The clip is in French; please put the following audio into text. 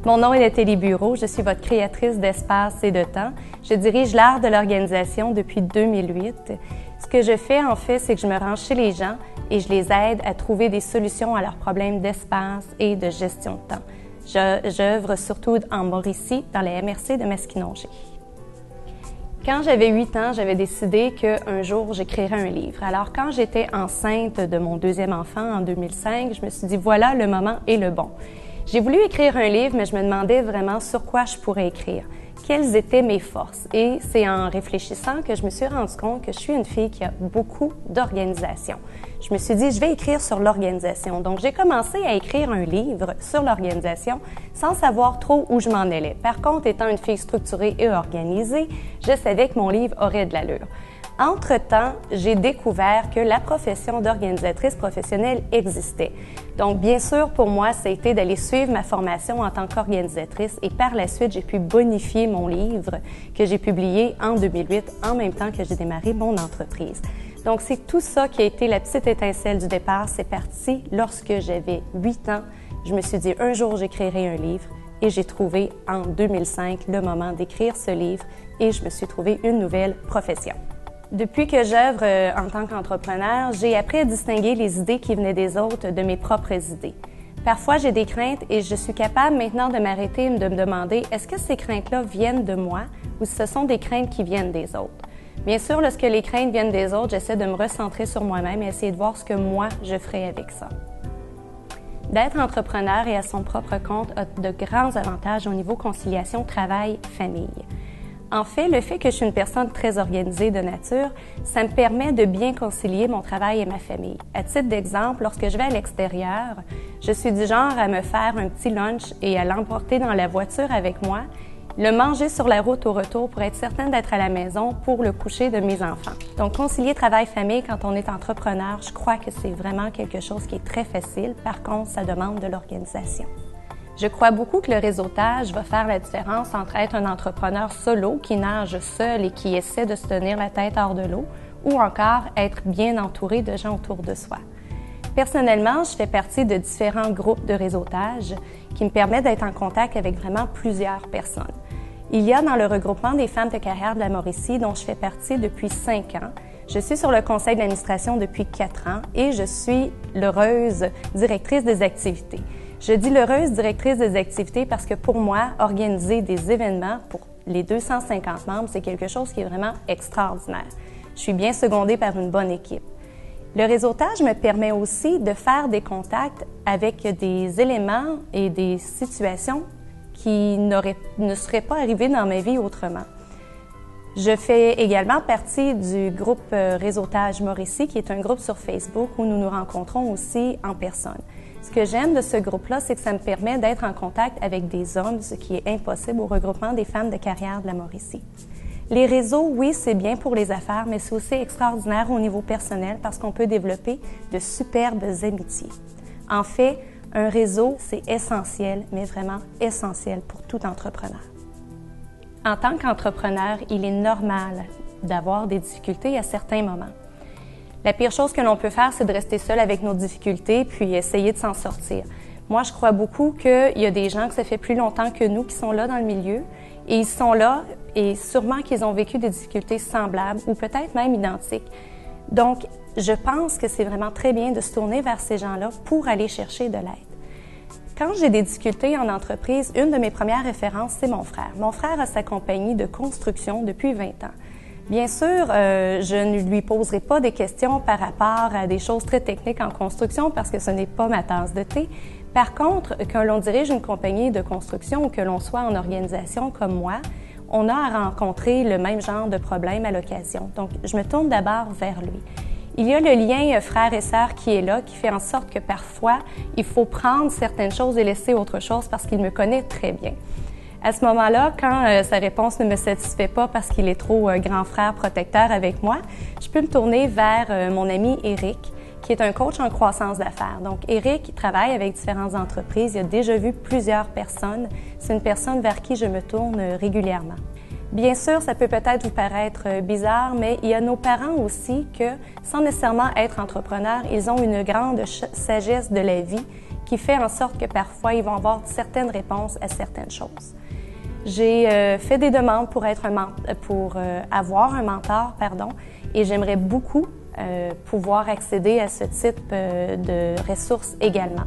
Mon nom est Nathalie Bureau, je suis votre créatrice d'espace et de temps. Je dirige l'art de l'organisation depuis 2008. Ce que je fais en fait, c'est que je me rends chez les gens et je les aide à trouver des solutions à leurs problèmes d'espace et de gestion de temps. J'œuvre surtout en Mauricie, dans la MRC de Masquinongé. Quand j'avais 8 ans, j'avais décidé qu'un jour, j'écrirais un livre. Alors, quand j'étais enceinte de mon deuxième enfant en 2005, je me suis dit, voilà, le moment est le bon. J'ai voulu écrire un livre, mais je me demandais vraiment sur quoi je pourrais écrire. Quelles étaient mes forces? Et c'est en réfléchissant que je me suis rendu compte que je suis une fille qui a beaucoup d'organisation. Je me suis dit, je vais écrire sur l'organisation. Donc, j'ai commencé à écrire un livre sur l'organisation sans savoir trop où je m'en allais. Par contre, étant une fille structurée et organisée, je savais que mon livre aurait de l'allure. Entre-temps, j'ai découvert que la profession d'organisatrice professionnelle existait. Donc, bien sûr, pour moi, ça a été d'aller suivre ma formation en tant qu'organisatrice et par la suite, j'ai pu bonifier mon livre que j'ai publié en 2008, en même temps que j'ai démarré mon entreprise. Donc, c'est tout ça qui a été la petite étincelle du départ. C'est parti lorsque j'avais 8 ans. Je me suis dit, un jour, j'écrirai un livre et j'ai trouvé en 2005 le moment d'écrire ce livre et je me suis trouvé une nouvelle profession. Depuis que j'œuvre en tant qu'entrepreneur, j'ai appris à distinguer les idées qui venaient des autres de mes propres idées. Parfois, j'ai des craintes et je suis capable maintenant de m'arrêter et de me demander est-ce que ces craintes-là viennent de moi ou ce sont des craintes qui viennent des autres? Bien sûr, lorsque les craintes viennent des autres, j'essaie de me recentrer sur moi-même et essayer de voir ce que moi, je ferais avec ça. D'être entrepreneur et à son propre compte a de grands avantages au niveau conciliation travail-famille. En fait, le fait que je suis une personne très organisée de nature, ça me permet de bien concilier mon travail et ma famille. À titre d'exemple, lorsque je vais à l'extérieur, je suis du genre à me faire un petit lunch et à l'emporter dans la voiture avec moi, le manger sur la route au retour pour être certaine d'être à la maison pour le coucher de mes enfants. Donc, concilier travail-famille quand on est entrepreneur, je crois que c'est vraiment quelque chose qui est très facile. Par contre, ça demande de l'organisation. Je crois beaucoup que le réseautage va faire la différence entre être un entrepreneur solo qui nage seul et qui essaie de se tenir la tête hors de l'eau ou encore être bien entouré de gens autour de soi. Personnellement, je fais partie de différents groupes de réseautage qui me permettent d'être en contact avec vraiment plusieurs personnes. Il y a dans le regroupement des femmes de carrière de la Mauricie dont je fais partie depuis 5 ans. Je suis sur le conseil d'administration depuis 4 ans et je suis l'heureuse directrice des activités. Je dis l'heureuse directrice des activités parce que pour moi, organiser des événements pour les 250 membres, c'est quelque chose qui est vraiment extraordinaire. Je suis bien secondée par une bonne équipe. Le réseautage me permet aussi de faire des contacts avec des éléments et des situations qui ne seraient pas arrivées dans ma vie autrement. Je fais également partie du groupe Réseautage Mauricie, qui est un groupe sur Facebook où nous nous rencontrons aussi en personne. Ce que j'aime de ce groupe-là, c'est que ça me permet d'être en contact avec des hommes, ce qui est impossible au regroupement des femmes de carrière de la Mauricie. Les réseaux, oui, c'est bien pour les affaires, mais c'est aussi extraordinaire au niveau personnel parce qu'on peut développer de superbes amitiés. En fait, un réseau, c'est essentiel, mais vraiment essentiel pour tout entrepreneur. En tant qu'entrepreneur, il est normal d'avoir des difficultés à certains moments. La pire chose que l'on peut faire, c'est de rester seul avec nos difficultés puis essayer de s'en sortir. Moi, je crois beaucoup qu'il y a des gens que ça fait plus longtemps que nous qui sont là dans le milieu et ils sont là et sûrement qu'ils ont vécu des difficultés semblables ou peut-être même identiques. Donc, je pense que c'est vraiment très bien de se tourner vers ces gens-là pour aller chercher de l'aide. Quand j'ai des difficultés en entreprise, une de mes premières références, c'est mon frère. Mon frère a sa compagnie de construction depuis 20 ans. Bien sûr, je ne lui poserai pas des questions par rapport à des choses très techniques en construction parce que ce n'est pas ma tasse de thé. Par contre, quand l'on dirige une compagnie de construction ou que l'on soit en organisation comme moi, on a à rencontrer le même genre de problème à l'occasion. Donc, je me tourne d'abord vers lui. Il y a le lien frère et sœur qui est là, qui fait en sorte que parfois, il faut prendre certaines choses et laisser autre chose parce qu'il me connaît très bien. À ce moment-là, quand sa réponse ne me satisfait pas parce qu'il est trop grand frère protecteur avec moi, je peux me tourner vers mon ami Éric, qui est un coach en croissance d'affaires. Donc, Éric travaille avec différentes entreprises. Il a déjà vu plusieurs personnes. C'est une personne vers qui je me tourne régulièrement. Bien sûr, ça peut peut-être vous paraître bizarre, mais il y a nos parents aussi que, sans nécessairement être entrepreneurs, ils ont une grande sagesse de la vie qui fait en sorte que parfois, ils vont avoir certaines réponses à certaines choses. J'ai fait des demandes pour avoir un mentor, et j'aimerais beaucoup pouvoir accéder à ce type de ressources également.